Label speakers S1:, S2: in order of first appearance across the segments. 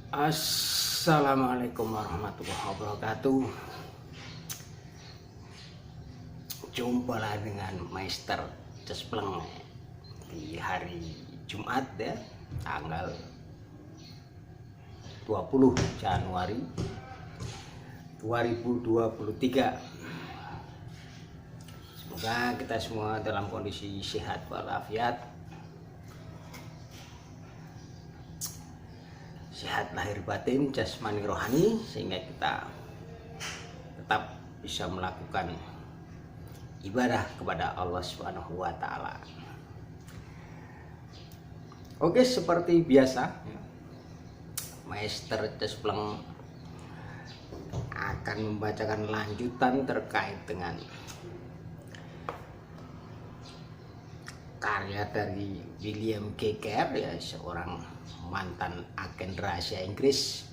S1: Assalamualaikum warahmatullahi wabarakatuh. Jumpa lagi dengan Meister Cespleng di hari Jumat ya, tanggal 20 Januari 2023. Semoga kita semua dalam kondisi sehat walafiat, sehat lahir batin, jasmani rohani, sehingga kita tetap bisa melakukan ibadah kepada Allah Subhanahu wa Ta'ala. Oke, seperti biasa, Meister Cespleng akan membacakan lanjutan terkait dengan karya dari William K. Carey, ya, seorang mantan agen rahasia Inggris.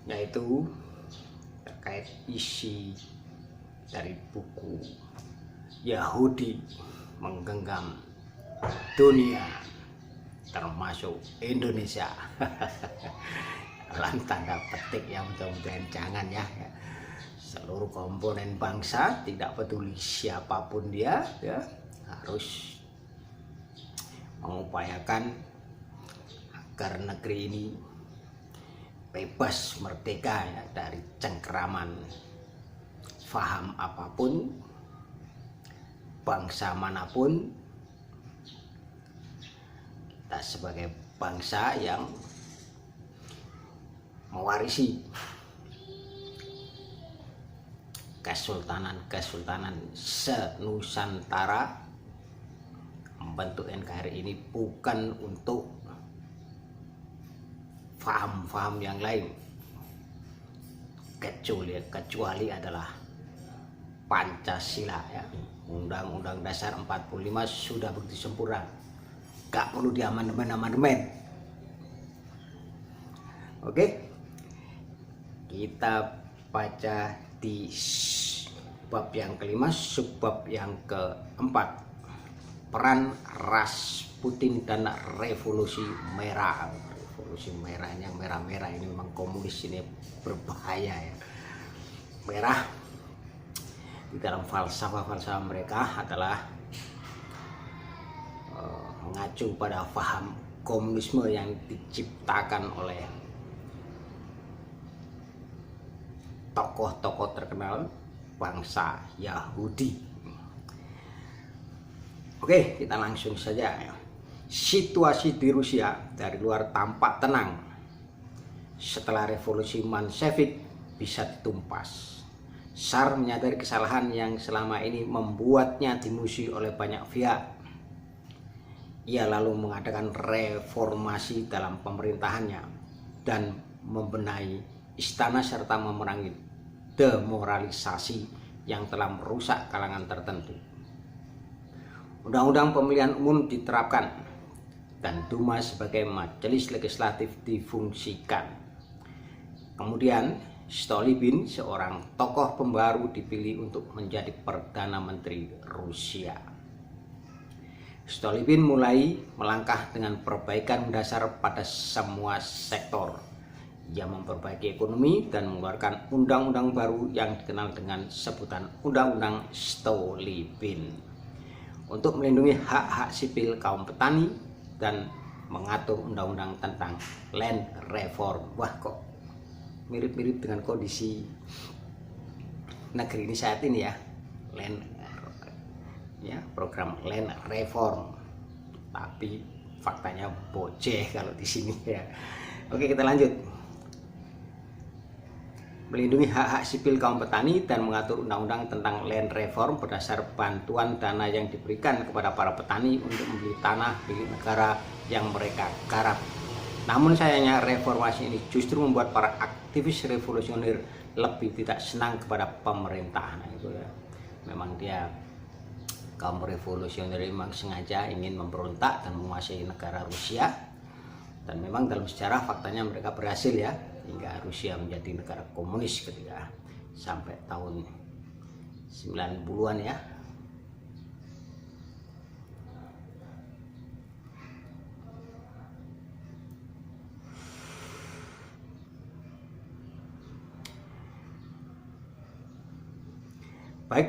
S1: Yaitu terkait isi dari buku Yahudi Menggenggam Dunia termasuk Indonesia. Dalam tanda petik ya, mudah-mudahan jangan ya. Seluruh komponen bangsa, tidak peduli siapapun dia ya, harus mengupayakan agar negeri ini bebas merdeka ya, dari cengkeraman faham apapun, bangsa manapun. Kita sebagai bangsa yang mewarisi kesultanan se-Nusantara, membentuk NKRI ini bukan untuk faham-faham yang lain, kecuali adalah Pancasila ya. Undang-Undang Dasar 45 sudah begitu sempurna, gak perlu diamandemen. Oke, kita baca di bab yang kelima, subbab yang keempat, peran Rasputin dan revolusi merah. Revolusi merah, yang merah-merah ini memang komunis, ini berbahaya ya. Merah di dalam falsafah mereka adalah mengacu pada paham komunisme yang diciptakan oleh tokoh-tokoh terkenal bangsa Yahudi. Oke, kita langsung saja ya. Situasi di Rusia dari luar tampak tenang setelah revolusi Menshevik bisa ditumpas. Tsar menyadari kesalahan yang selama ini membuatnya dimusuhi oleh banyak pihak. Ia lalu mengadakan reformasi dalam pemerintahannya dan membenahi istana serta memerangi demoralisasi yang telah merusak kalangan tertentu. Undang-undang pemilihan umum diterapkan dan Duma sebagai majelis legislatif difungsikan. Kemudian Stolypin, seorang tokoh pembaru, dipilih untuk menjadi Perdana Menteri Rusia. Stolypin mulai melangkah dengan perbaikan dasar pada semua sektor. Ia memperbaiki ekonomi dan mengeluarkan undang-undang baru yang dikenal dengan sebutan Undang-Undang Stolypin untuk melindungi hak-hak sipil kaum petani dan mengatur undang-undang tentang land reform. Wah, kok mirip-mirip dengan kondisi negeri ini saat ini ya, land ya, program land reform, tapi faktanya boceh kalau di sini ya. Oke, kita lanjut. Melindungi hak-hak sipil kaum petani dan mengatur undang-undang tentang land reform berdasar bantuan dana yang diberikan kepada para petani untuk membeli tanah milik negara yang mereka garap. Namun sayangnya reformasi ini justru membuat para aktivis revolusioner lebih tidak senang kepada pemerintah. Nah, itu ya, memang dia kaum revolusioner memang sengaja ingin memberontak dan menguasai negara Rusia, dan memang dalam sejarah faktanya mereka berhasil ya, hingga Rusia menjadi negara komunis ketika sampai tahun 90-an ya. baik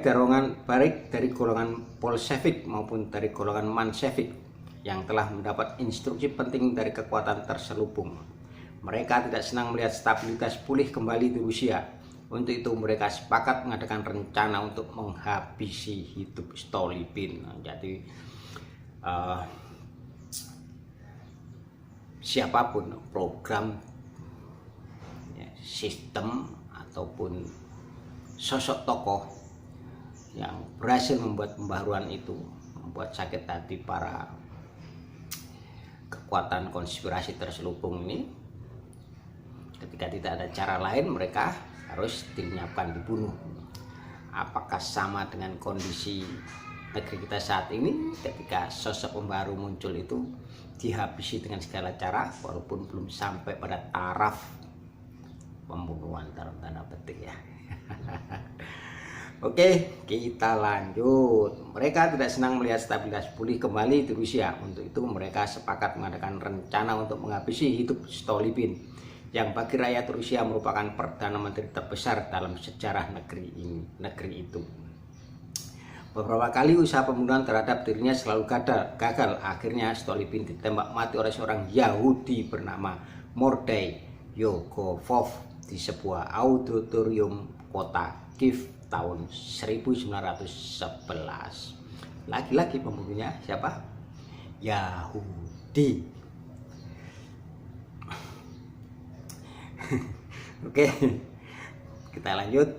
S1: dari golongan Bolshevik maupun dari golongan Menshevik yang telah mendapat instruksi penting dari kekuatan terselubung. Mereka tidak senang melihat stabilitas pulih kembali di Rusia. Untuk itu mereka sepakat mengadakan rencana untuk menghabisi hidup Stolypin. Jadi siapapun program, sistem ataupun sosok tokoh yang berhasil membuat pembaharuan itu, membuat sakit hati para kekuatan konspirasi terselubung ini, ketika tidak ada cara lain mereka harus dilenyapkan, dibunuh. Apakah sama dengan kondisi negeri kita saat ini ketika sosok pembaharu muncul itu dihabisi dengan segala cara walaupun belum sampai pada taraf pembunuhan dalam tanda petik ya. Oke, kita lanjut. Mereka tidak senang melihat stabilitas pulih kembali di Rusia. Untuk itu mereka sepakat mengadakan rencana untuk menghabisi hidup Stolypin, yang bagi rakyat Rusia merupakan perdana menteri terbesar dalam sejarah negeri itu. Beberapa kali usaha pembunuhan terhadap dirinya selalu gagal. Akhirnya Stolypin ditembak mati oleh seorang Yahudi bernama Mordei Yogofov di sebuah auditorium kota Kiev tahun 1911. Lagi-lagi pembunuhnya siapa? Yahudi. Oke, kita lanjut.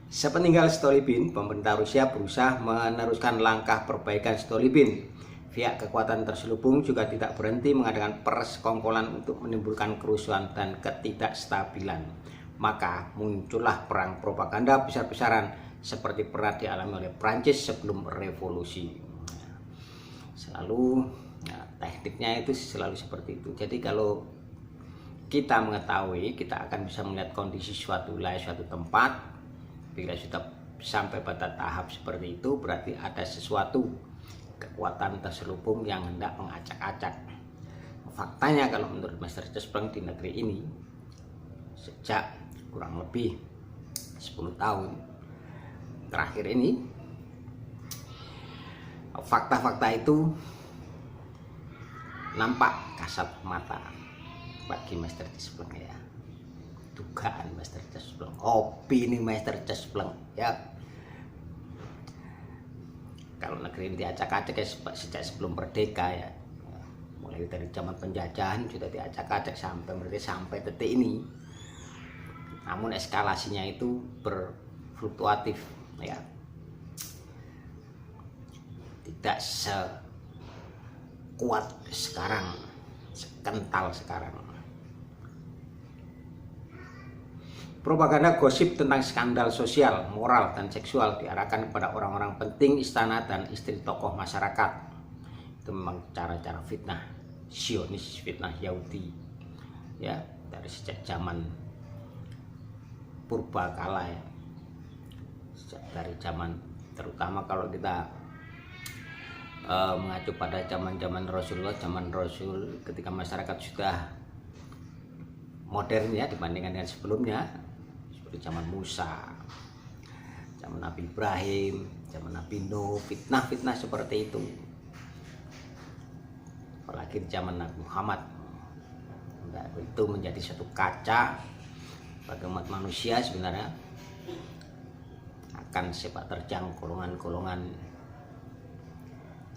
S1: Sepeninggal Stolypin, pemerintah Rusia berusaha meneruskan langkah perbaikan Stolypin. Pihak kekuatan terselubung juga tidak berhenti mengadakan persekongkolan untuk menimbulkan kerusuhan dan ketidakstabilan. Maka muncullah perang propaganda besar-besaran seperti pernah dialami oleh Prancis sebelum revolusi. Selalu tekniknya itu selalu seperti itu. Jadi kalau kita mengetahui, kita akan bisa melihat kondisi suatu wilayah, suatu tempat. Bila sudah sampai pada tahap seperti itu, berarti ada sesuatu kekuatan terselubung yang hendak mengacak-acak. Faktanya kalau menurut Master Cespleng di negeri ini, sejak kurang lebih 10 tahun terakhir ini, fakta-fakta itu nampak kasat mata bagi Master Cespleng ya. Dugaan Master Cespleng, opini Master Cespleng ya. Kalau negeri ini diacak-acak ya sejak sebelum merdeka ya, mulai dari zaman penjajahan sudah diacak-acak sampai detik ini. Namun eskalasinya itu berfluktuatif ya, tidak sekuat sekarang, sekental sekarang. Propaganda gosip tentang skandal sosial, moral, dan seksual diarahkan kepada orang-orang penting istana dan istri tokoh masyarakat. Itu memang cara-cara fitnah Zionis, fitnah Yahudi ya, dari sejak zaman purbakala ya. Sejak dari zaman, terutama kalau kita mengacu pada zaman-zaman Rasulullah, zaman Rasul ketika masyarakat sudah modern ya dibandingkan dengan sebelumnya, seperti zaman Musa, zaman Nabi Ibrahim, zaman Nabi Nuh, fitnah-fitnah seperti itu. Apalagi di zaman Nabi Muhammad, itu menjadi satu kaca bagi umat manusia sebenarnya akan sepak terjang golongan-golongan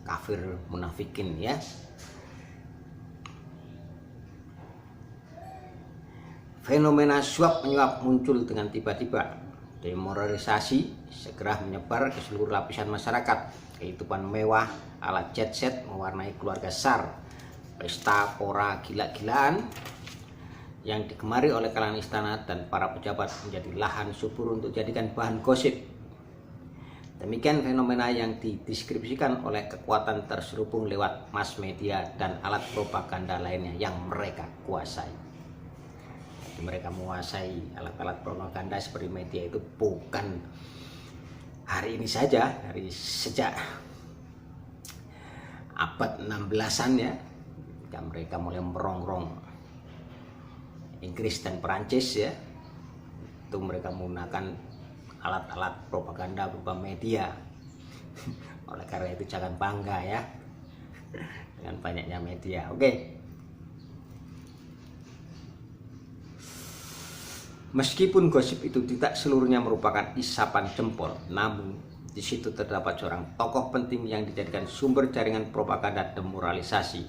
S1: kafir munafikin ya. Fenomena suap menyuap muncul dengan tiba-tiba. Demoralisasi segera menyebar ke seluruh lapisan masyarakat. Kehidupan mewah ala jet set mewarnai keluarga SAR. Pesta pora gila-gilaan yang digemari oleh kalangan istana dan para pejabat menjadi lahan subur untuk dijadikan bahan gosip. Demikian fenomena yang dideskripsikan oleh kekuatan terselubung lewat mass media dan alat propaganda lainnya yang mereka kuasai. Mereka menguasai alat-alat propaganda seperti media itu bukan hari ini saja, dari sejak abad 16-an ya, ketika mereka mulai merongrong Inggris dan Perancis ya, itu mereka menggunakan alat-alat propaganda berupa media. Oleh karena itu jangan bangga ya dengan banyaknya media. Oke. Meskipun gosip itu tidak seluruhnya merupakan isapan jempol, namun di situ terdapat seorang tokoh penting yang dijadikan sumber jaringan propaganda demoralisasi.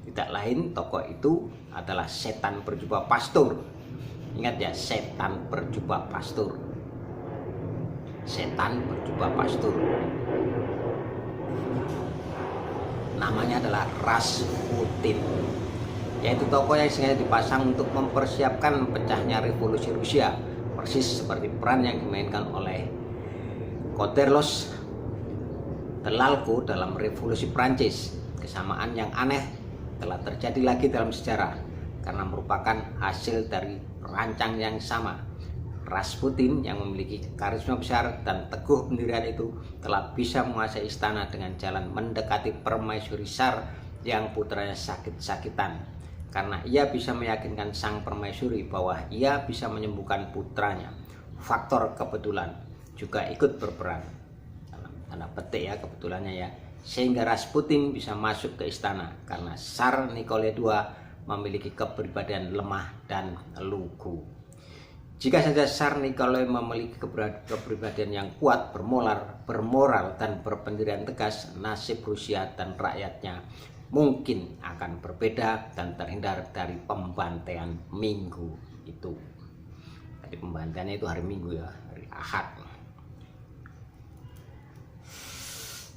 S1: Tidak lain, tokoh itu adalah setan berjubah pastor. Ingat ya, setan berjubah pastor. Setan berjubah pastor. Namanya adalah Rasputin, yaitu tokoh yang sengaja dipasang untuk mempersiapkan pecahnya revolusi Rusia, persis seperti peran yang dimainkan oleh Koterlos Telalco dalam revolusi Prancis. Kesamaan yang aneh telah terjadi lagi dalam sejarah karena merupakan hasil dari rancang yang sama. Rasputin yang memiliki karisma besar dan teguh pendirian itu telah bisa menguasai istana dengan jalan mendekati permaisuri Tsar yang putranya sakit-sakitan. Karena ia bisa meyakinkan sang permaisuri bahwa ia bisa menyembuhkan putranya. Faktor kebetulan juga ikut berperan, dalam tanda petik ya, kebetulannya ya, sehingga Rasputin bisa masuk ke istana karena Tsar Nikolai II memiliki kepribadian lemah dan lugu. Jika saja Tsar Nikolai memiliki kepribadian yang kuat, bermoral dan berpendirian tegas, nasib Rusia dan rakyatnya mungkin akan berbeda dan terhindar dari pembantaian Minggu itu. Jadi pembantaiannya itu hari Minggu ya, hari Ahad.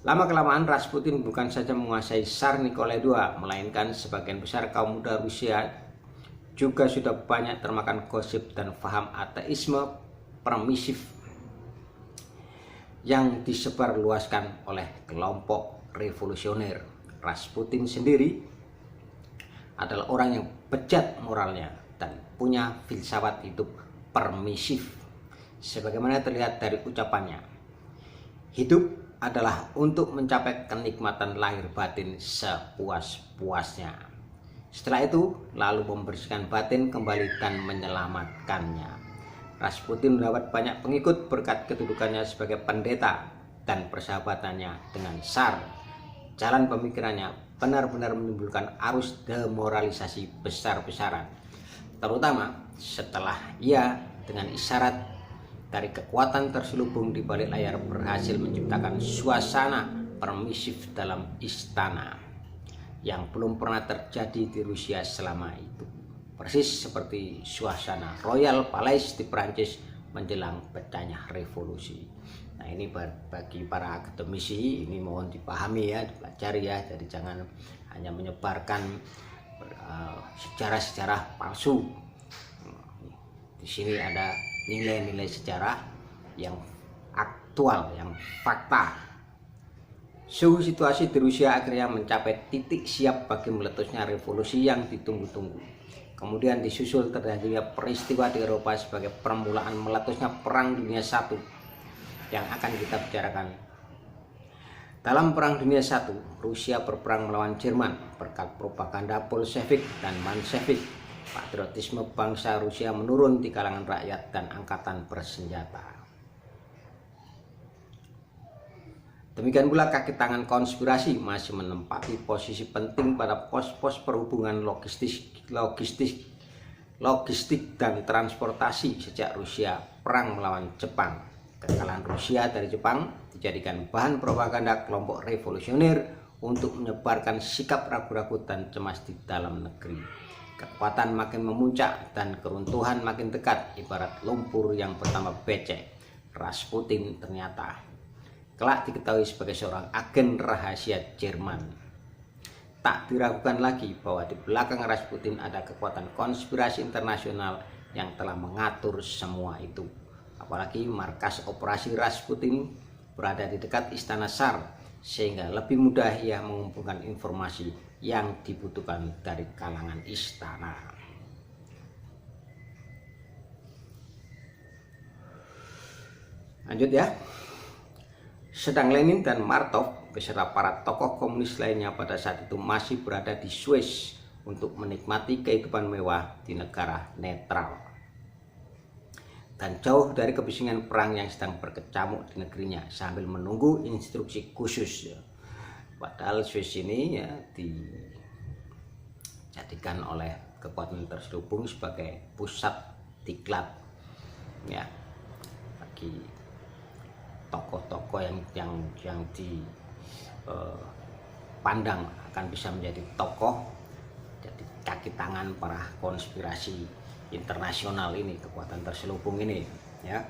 S1: Lama-kelamaan Rasputin bukan saja menguasai Tsar Nikolai II, melainkan sebagian besar kaum muda Rusia juga sudah banyak termakan gosip dan paham ateisme permisif yang disebarluaskan oleh kelompok revolusioner. Rasputin sendiri adalah orang yang bejat moralnya dan punya filsafat hidup permisif. Sebagaimana terlihat dari ucapannya, hidup adalah untuk mencapai kenikmatan lahir batin sepuas-puasnya. Setelah itu, lalu membersihkan batin kembali dan menyelamatkannya. Rasputin mendapat banyak pengikut berkat kedudukannya sebagai pendeta dan persahabatannya dengan Tsar. Jalan pemikirannya benar-benar menimbulkan arus demoralisasi besar-besaran, terutama setelah ia dengan isyarat dari kekuatan terselubung di balik layar berhasil menciptakan suasana permisif dalam istana yang belum pernah terjadi di Rusia selama itu, persis seperti suasana Royal Palace di Prancis menjelang pecahnya revolusi. Nah, ini bagi para akademisi ini mohon dipahami ya, dipelajari ya. Jadi jangan hanya menyebarkan sejarah-sejarah palsu. Di sini ada nilai-nilai sejarah yang aktual, yang fakta. Suhu situasi di Rusia akhirnya mencapai titik siap bagi meletusnya revolusi yang ditunggu-tunggu. Kemudian disusul terjadinya peristiwa di Eropa sebagai permulaan meletusnya Perang Dunia I yang akan kita bicarakan. Dalam Perang Dunia I, Rusia berperang melawan Jerman berkat propaganda Bolshevik dan Menshevik. Patriotisme bangsa Rusia menurun di kalangan rakyat dan angkatan bersenjata. Demikian pula kaki tangan konspirasi masih menempati posisi penting pada pos-pos perhubungan logistik dan transportasi sejak Rusia perang melawan Jepang. Kekalahan Rusia dari Jepang dijadikan bahan propaganda kelompok revolusioner untuk menyebarkan sikap ragu-ragu dan cemas di dalam negeri. Kekuatan makin memuncak dan keruntuhan makin dekat, ibarat lumpur yang pertama becek. Rasputin ternyata kelak diketahui sebagai seorang agen rahasia Jerman. Tak diragukan lagi bahwa di belakang Rasputin ada kekuatan konspirasi internasional yang telah mengatur semua itu. Apalagi markas operasi Rasputin berada di dekat istana Tsar, sehingga lebih mudah ia mengumpulkan informasi yang dibutuhkan dari kalangan istana. Lanjut ya. Sedang Lenin dan Martov beserta para tokoh komunis lainnya pada saat itu masih berada di Swiss untuk menikmati kehidupan mewah di negara netral. dan jauh dari kebisingan perang yang sedang berkecamuk di negerinya sambil menunggu instruksi khusus. Padahal Swiss ini ya dijadikan oleh kekuatan terselubung sebagai pusat diklat ya bagi tokoh-tokoh yang dipandang akan bisa menjadi tokoh, jadi kaki tangan para konspirasi internasional ini, kekuatan terselubung ini ya.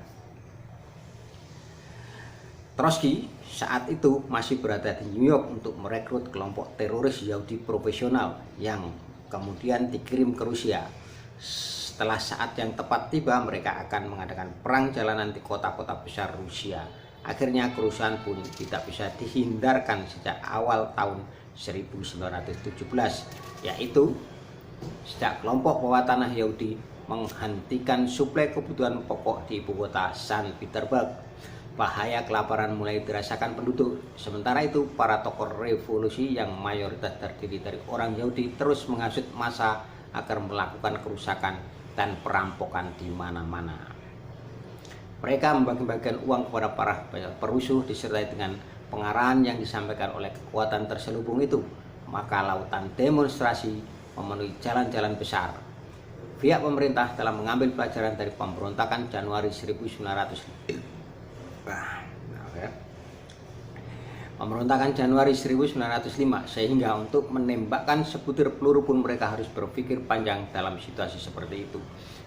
S1: Trotsky saat itu masih berada di New York untuk merekrut kelompok teroris Yahudi profesional yang kemudian dikirim ke Rusia. Setelah saat yang tepat tiba, mereka akan mengadakan perang jalanan di kota-kota besar Rusia. Akhirnya kerusuhan pun tidak bisa dihindarkan sejak awal tahun 1917, yaitu sejak kelompok bawah tanah Yahudi menghentikan suplai kebutuhan pokok di ibu kota Saint Petersburg. Bahaya kelaparan mulai dirasakan penduduk. Sementara itu, para tokoh revolusi yang mayoritas terdiri dari orang Yahudi terus menghasut massa agar melakukan kerusakan dan perampokan di mana-mana. Mereka membagi-bagikan uang kepada para perusuh disertai dengan pengarahan yang disampaikan oleh kekuatan terselubung itu. Maka lautan demonstrasi memenuhi jalan-jalan besar. Pihak pemerintah telah mengambil pelajaran dari pemberontakan Januari 1905. Pemberontakan Januari 1905, sehingga untuk menembakkan sebutir peluru pun mereka harus berpikir panjang dalam situasi seperti itu.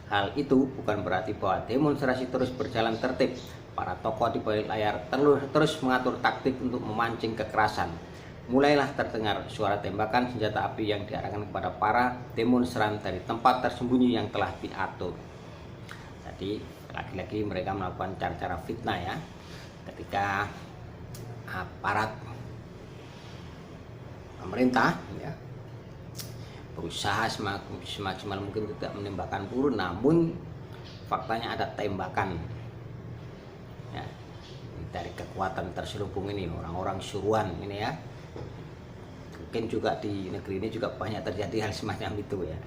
S1: Hal itu bukan berarti bahwa demonstrasi terus berjalan tertib. Para tokoh di balik layar terus mengatur taktik untuk memancing kekerasan. Mulailah terdengar suara tembakan senjata api yang diarahkan kepada para demonstran dari tempat tersembunyi yang telah diatur. Jadi lagi-lagi mereka melakukan cara-cara fitnah ya, ketika aparat pemerintah ya berusaha semaksimal mungkin tidak menembakkan peluru, namun faktanya ada tembakan ya, dari kekuatan terselubung ini, orang-orang suruhan ini ya. Mungkin juga di negeri ini juga banyak terjadi hal semacam itu ya.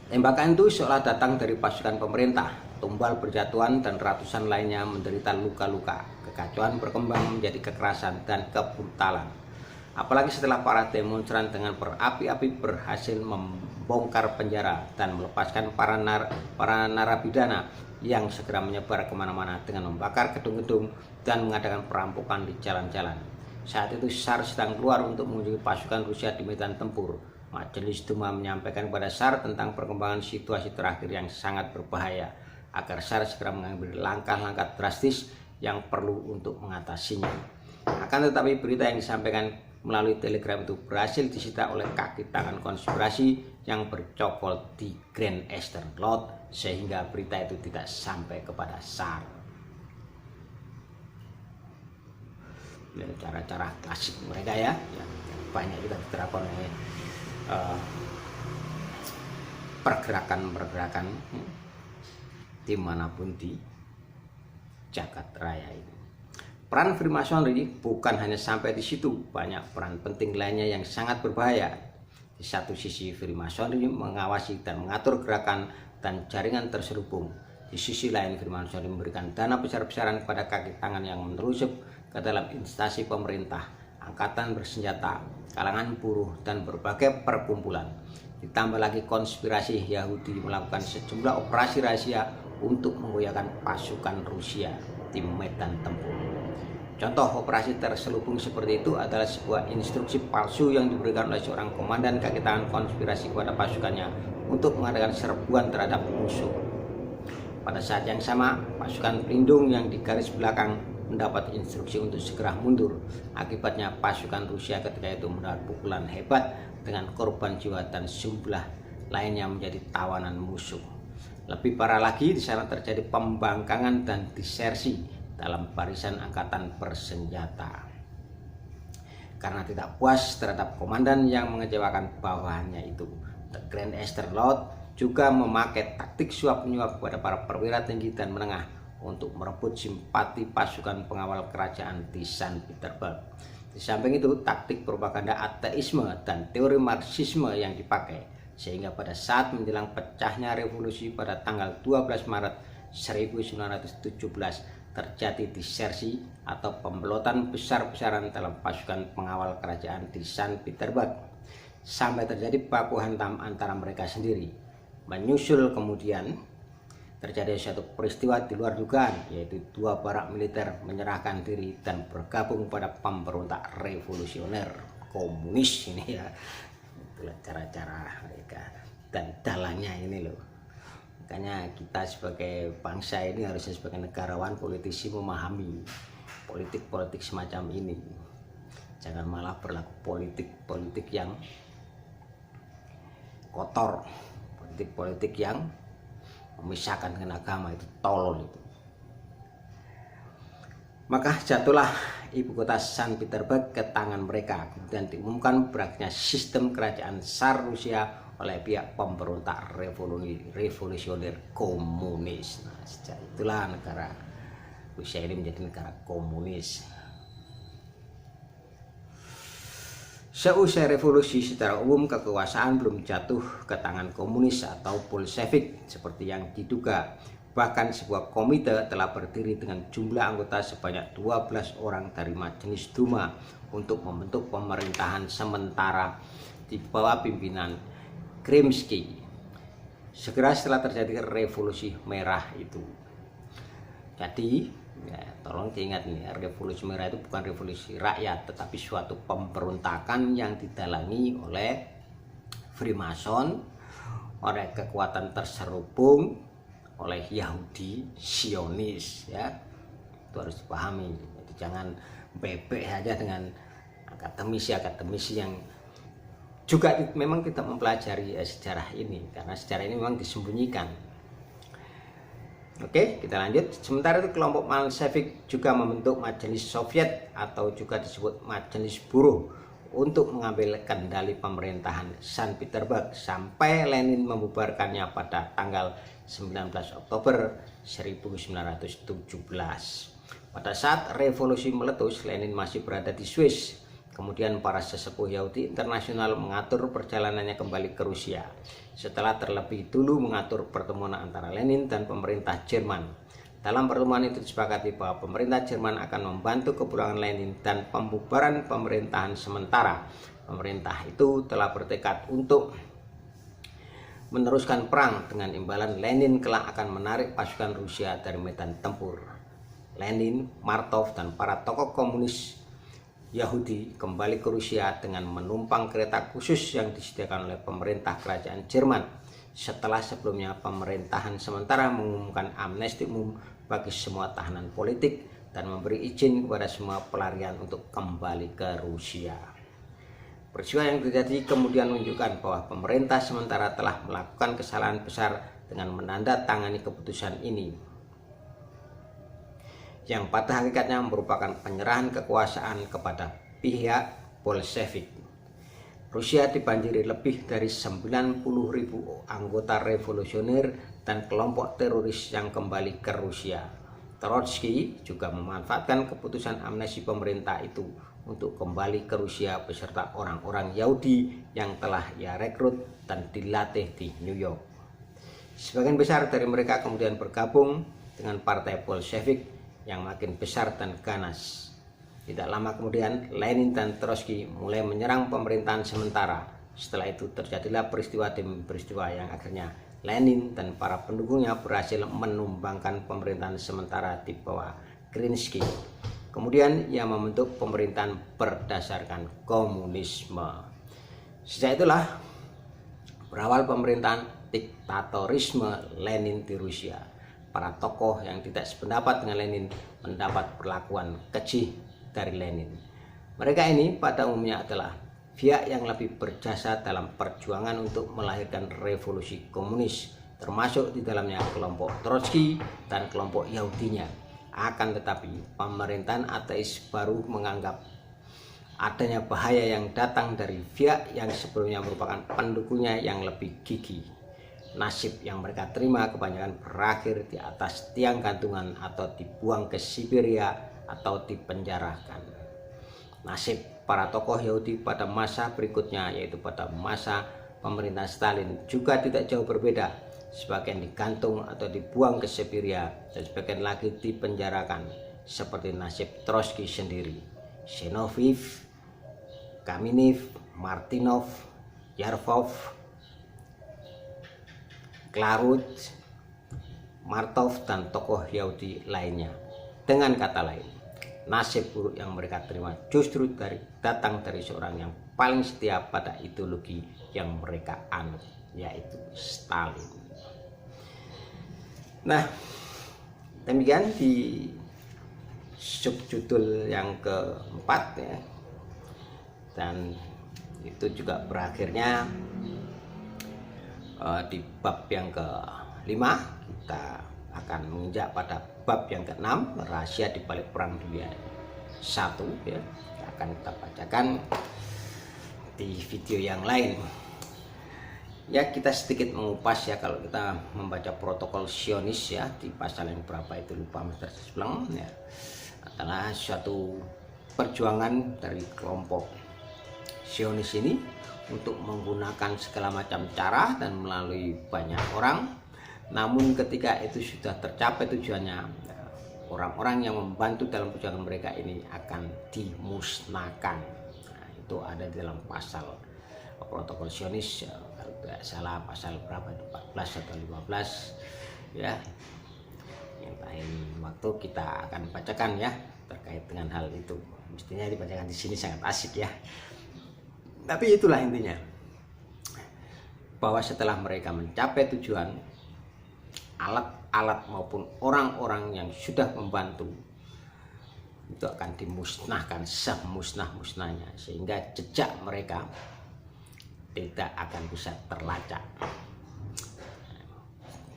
S1: Tembakan itu seolah datang dari pasukan pemerintah. Tumbal berjatuhan dan ratusan lainnya menderita luka-luka. Kekacauan berkembang menjadi kekerasan dan kebrutalan. Apalagi setelah para demonstran dengan berapi-api berhasil membongkar penjara dan melepaskan para narapidana yang segera menyebar kemana-mana dengan membakar gedung-gedung dan mengadakan perampokan di jalan-jalan. Saat itu Tsar sedang keluar untuk mengunjungi pasukan Rusia di medan tempur. Majelis Duma menyampaikan kepada Tsar tentang perkembangan situasi terakhir yang sangat berbahaya, agar Tsar segera mengambil langkah-langkah drastis yang perlu untuk mengatasinya. Akan tetapi berita yang disampaikan melalui telegram itu berhasil disita oleh kaki tangan konspirasi yang bercokol di Grand Eastern Lot, sehingga berita itu tidak sampai kepada Tsar. Cara-cara klasik mereka ya, banyak juga diterapkan oleh pergerakan-pergerakan dimanapun di jagat raya ini. Peran Freemasonry bukan hanya sampai di situ, banyak peran penting lainnya yang sangat berbahaya. Di satu sisi, Freemasonry mengawasi dan mengatur gerakan dan jaringan terselubung. Di sisi lain, Freemasonry memberikan dana besar-besaran kepada kaki tangan yang menelusup ke dalam instansi pemerintah, angkatan bersenjata, kalangan buruh, dan berbagai perkumpulan. Ditambah lagi konspirasi Yahudi melakukan sejumlah operasi rahasia untuk menggoyahkan pasukan Rusia di medan tempur. Contoh operasi terselubung seperti itu adalah sebuah instruksi palsu yang diberikan oleh seorang komandan kaki tangan konspirasi kepada pasukannya untuk mengadakan serbuan terhadap musuh. Pada saat yang sama, pasukan pelindung yang di garis belakang mendapat instruksi untuk segera mundur. Akibatnya pasukan Rusia ketika itu mendapat pukulan hebat dengan korban jiwa dan sejumlah lainnya menjadi tawanan musuh. Lebih parah lagi, di sana terjadi pembangkangan dan disersi dalam barisan angkatan bersenjata. Karena tidak puas terhadap komandan yang mengecewakan bawahannya itu, The Grand Eastern Lot juga memakai taktik suap-menyuap kepada para perwira tinggi dan menengah untuk merebut simpati pasukan pengawal kerajaan di Saint Petersburg. Di samping itu, taktik propaganda ateisme dan teori Marxisme yang dipakai. sehingga pada saat menjelang pecahnya revolusi pada tanggal 12 Maret 1917 terjadi disersi atau pembelotan besar-besaran dalam pasukan pengawal kerajaan di Saint Petersburg, sampai terjadi baku hantam antara mereka sendiri. Menyusul kemudian terjadi suatu peristiwa di luar dugaan, yaitu 2 barak militer menyerahkan diri dan bergabung pada pemberontak revolusioner komunis ini ya. Itulah cara-cara mereka dan dalangnya ini loh. Makanya kita sebagai bangsa ini harusnya sebagai negarawan, politisi memahami politik-politik semacam ini. Jangan malah berlaku politik-politik yang kotor, politik-politik yang memisahkan dengan agama, itu tolol itu. Maka jatuhlah ibu kota Saint Petersburg ke tangan mereka, kemudian diumumkan berakhirnya sistem kerajaan Tsar Rusia oleh pihak pemberontak revolusioner komunis. Nah, sejak itulah negara Rusia ini menjadi negara komunis. Seusai revolusi, secara umum kekuasaan belum jatuh ke tangan komunis atau Bolshevik seperti yang diduga. Bahkan sebuah komite telah berdiri dengan jumlah anggota sebanyak 12 orang dari Majelis Duma untuk membentuk pemerintahan sementara di bawah pimpinan Kerensky segera setelah terjadi revolusi merah itu. Jadi ya, tolong diingat nih, revolusi merah itu bukan revolusi rakyat, tetapi suatu pemberontakan yang didalangi oleh Freemason, oleh kekuatan terselubung, oleh Yahudi Zionis ya. Itu harus dipahami. Jadi jangan bebek saja dengan akademisi-akademisi yang juga memang tidak mempelajari sejarah ini, karena sejarah ini memang disembunyikan. Oke, kita lanjut. Sementara itu kelompok Bolshevik juga membentuk Majelis Soviet atau juga disebut Majelis Buruh untuk mengambil kendali pemerintahan Saint Petersburg sampai Lenin membubarkannya pada tanggal 19 Oktober 1917. Pada saat revolusi meletus, Lenin masih berada di Swiss. Kemudian para sesepuh Yahudi internasional mengatur perjalanannya kembali ke Rusia setelah terlebih dulu mengatur pertemuan antara Lenin dan pemerintah Jerman. Dalam pertemuan itu disepakati bahwa pemerintah Jerman akan membantu kepulangan Lenin dan pembubaran pemerintahan sementara. Pemerintah itu telah bertekad untuk meneruskan perang dengan imbalan Lenin kelak akan menarik pasukan Rusia dari medan tempur. Lenin, Martov, dan para tokoh komunis Yahudi kembali ke Rusia dengan menumpang kereta khusus yang disediakan oleh pemerintah kerajaan Jerman setelah sebelumnya pemerintahan sementara mengumumkan amnesti umum bagi semua tahanan politik dan memberi izin kepada semua pelarian untuk kembali ke Rusia. Peristiwa yang terjadi kemudian menunjukkan bahwa pemerintah sementara telah melakukan kesalahan besar dengan menandatangani keputusan ini, yang pada hakikatnya merupakan penyerahan kekuasaan kepada pihak Bolshevik. Rusia dibanjiri lebih dari 90.000 anggota revolusioner dan kelompok teroris yang kembali ke Rusia. Trotsky juga memanfaatkan keputusan amnesti pemerintah itu untuk kembali ke Rusia beserta orang-orang Yahudi yang telah ia rekrut dan dilatih di New York. Sebagian besar dari mereka kemudian bergabung dengan partai Bolshevik yang makin besar dan ganas. Tidak lama kemudian Lenin dan Trotsky mulai menyerang pemerintahan sementara. Setelah itu terjadilah peristiwa demi peristiwa yang akhirnya Lenin dan para pendukungnya berhasil menumbangkan pemerintahan sementara di bawah Kerensky. Kemudian ia membentuk pemerintahan berdasarkan komunisme. Sejak itulah berawal pemerintahan diktatorisme Lenin di Rusia. Para tokoh yang tidak sependapat dengan Lenin mendapat perlakuan keji dari Lenin. Mereka ini pada umumnya adalah pihak yang lebih berjasa dalam perjuangan untuk melahirkan revolusi komunis, termasuk di dalamnya kelompok Trotsky dan kelompok Yahudinya. Akan tetapi pemerintahan ateis baru menganggap adanya bahaya yang datang dari pihak yang sebelumnya merupakan pendukungnya yang lebih gigih. Nasib yang mereka terima kebanyakan berakhir di atas tiang gantungan atau dibuang ke Siberia atau dipenjarakan. Nasib para tokoh Yahudi pada masa berikutnya, yaitu pada masa pemerintahan Stalin juga tidak jauh berbeda. Sebagian digantung atau dibuang ke Siberia dan sebagian lagi dipenjarakan, seperti nasib Trotsky sendiri, Zinoviev, Kamenev, Martinov, Yarvov, Klarut, Martov, dan tokoh Yahudi lainnya. Dengan kata lain, nasib buruk yang mereka terima justru datang dari seorang yang paling setia pada ideologi yang mereka anut, yaitu Stalin. Nah, demikian di subjudul yang keempat ya, dan itu juga berakhirnya di bab yang kelima. Kita akan menginjak pada bab yang keenam, rahasia di balik perang dunia 1 ya. Akan kita bacakan di video yang lain. Ya, kita sedikit mengupas ya, kalau kita membaca protokol Zionis ya di pasal yang berapa itu lupa Mr. Spleng ya, adalah suatu perjuangan dari kelompok Zionis ini untuk menggunakan segala macam cara dan melalui banyak orang. Namun ketika itu sudah tercapai tujuannya, orang-orang yang membantu dalam perjuangan mereka ini akan dimusnahkan. Nah, itu ada di dalam pasal protokol Zionis, kalau tidak salah pasal berapa itu, 14 atau 15 ya. Yang lain waktu kita akan bacakan ya terkait dengan hal itu. Mestinya dibacakan di sini, sangat asik ya. Tapi itulah intinya, bahwa setelah mereka mencapai tujuan, alat-alat maupun orang-orang yang sudah membantu itu akan dimusnahkan semusnah-musnahnya, sehingga jejak mereka tidak akan bisa terlacak.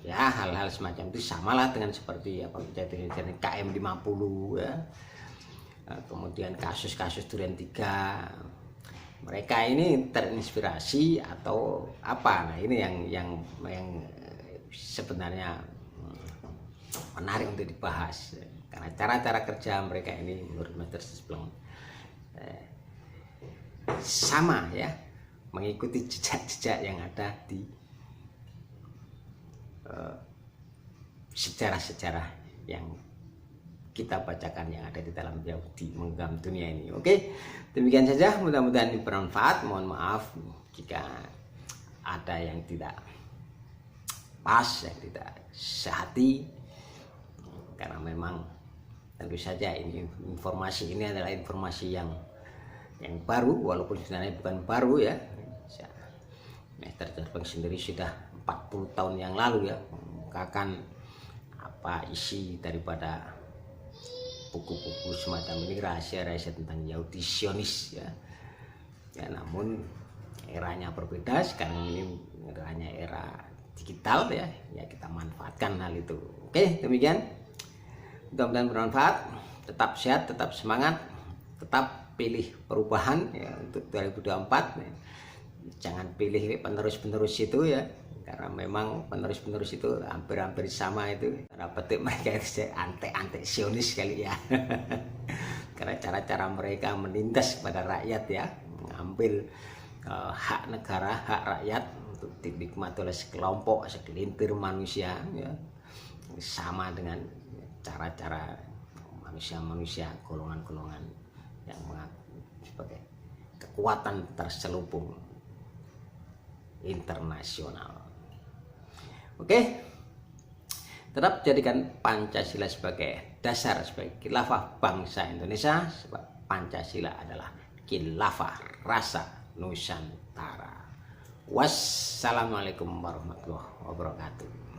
S1: Ya, hal-hal semacam itu samalah dengan seperti apa kejadian KM50 ya. Kemudian kasus-kasus Durian 3. Mereka ini terinspirasi atau apa? Nah, ini yang sebenarnya menarik untuk dibahas, karena cara-cara kerja mereka ini menurut Mr. Spleng sama ya, mengikuti jejak-jejak yang ada di sejarah-sejarah yang kita bacakan yang ada di dalam Yahudi Menggenggam Dunia ini. Oke, demikian saja, mudah-mudahan ini bermanfaat. Mohon maaf jika ada yang tidak pas, yang tidak sehati, karena memang tentu saja ini informasi ini adalah informasi yang baru, walaupun sebenarnya bukan baru ya. Mr. Spleng sendiri sudah 40 tahun yang lalu ya mengemukakan apa isi daripada buku-buku semacam ini, rahasia-rahasia tentang Yahudi Zionis ya. Ya, namun eranya berbeda sekarang, ini eranya era digital ya, kita manfaatkan hal itu. Oke, demikian, mudah-mudahan bermanfaat. Tetap sehat, tetap semangat, tetap pilih perubahan ya untuk 2024 ya. Jangan pilih penerus-penerus itu ya, karena memang penerus-penerus itu hampir-hampir sama itu. Karena petik mereka itu antek-antek Zionis kali ya. Karena cara-cara mereka menindas kepada rakyat ya, mengambil hak negara, hak rakyat untuk dinikmati oleh sekelompok, segelintir manusia ya, sama dengan cara-cara manusia-manusia, golongan-golongan yang mengaku sebagai kekuatan terselubung internasional. Oke, tetap jadikan Pancasila sebagai dasar, sebagai khilafah bangsa Indonesia, sebab Pancasila adalah khilafah rasa Nusantara. Wassalamualaikum warahmatullahi wabarakatuh.